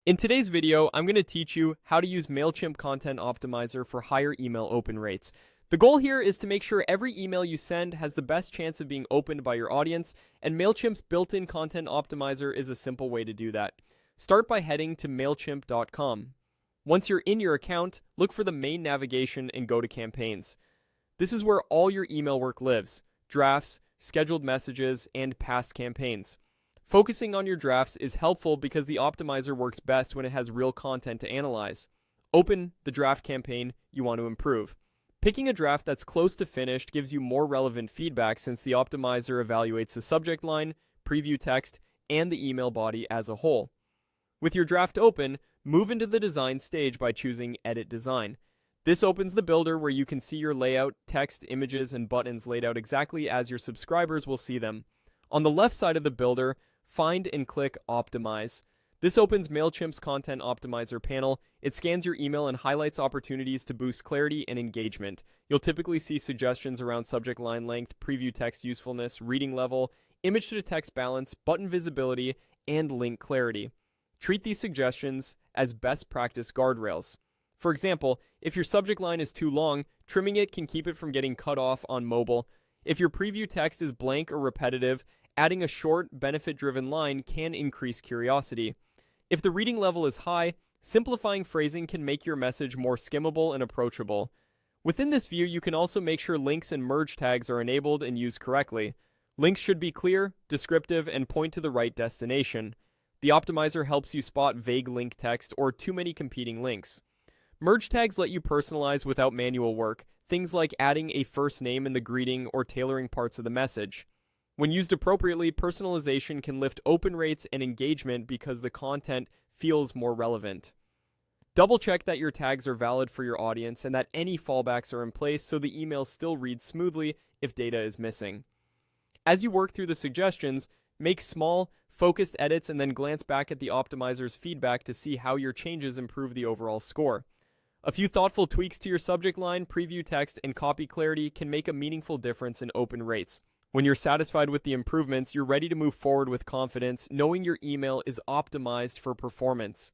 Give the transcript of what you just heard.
In today's video, I'm going to teach you how to use Mailchimp Content Optimizer for higher email open rates. The goal here is to make sure every email you send has the best chance of being opened by your audience, and Mailchimp's built-in Content Optimizer is a simple way to do that. Start by heading to Mailchimp.com. Once you're in your account, look for the main navigation and go to Campaigns. This is where all your email work lives: drafts, scheduled messages, and past campaigns. Focusing on your drafts is helpful because the optimizer works best when it has real content to analyze. Open the draft campaign you want to improve. Picking a draft that's close to finished gives you more relevant feedback since the optimizer evaluates the subject line, preview text, and the email body as a whole. With your draft open, move into the design stage by choosing Edit Design. This opens the builder where you can see your layout, text, images, and buttons laid out exactly as your subscribers will see them. On the left side of the builder, find and click Optimize. This opens Mailchimp's Content Optimizer panel. It scans your email and highlights opportunities to boost clarity and engagement. You'll typically see suggestions around subject line length, preview text usefulness, reading level, image to text balance, button visibility, and link clarity. Treat these suggestions as best practice guardrails. For example, if your subject line is too long, trimming it can keep it from getting cut off on mobile. If your preview text is blank or repetitive, adding a short, benefit-driven line can increase curiosity. If the reading level is high, simplifying phrasing can make your message more skimmable and approachable. Within this view, you can also make sure links and merge tags are enabled and used correctly. Links should be clear, descriptive, and point to the right destination. The optimizer helps you spot vague link text or too many competing links. Merge tags let you personalize without manual work, things like adding a first name in the greeting or tailoring parts of the message. When used appropriately, personalization can lift open rates and engagement because the content feels more relevant. Double check that your tags are valid for your audience and that any fallbacks are in place so the email still reads smoothly if data is missing. As you work through the suggestions, make small, focused edits and then glance back at the optimizer's feedback to see how your changes improve the overall score. A few thoughtful tweaks to your subject line, preview text, and copy clarity can make a meaningful difference in open rates. When you're satisfied with the improvements, you're ready to move forward with confidence, knowing your email is optimized for performance.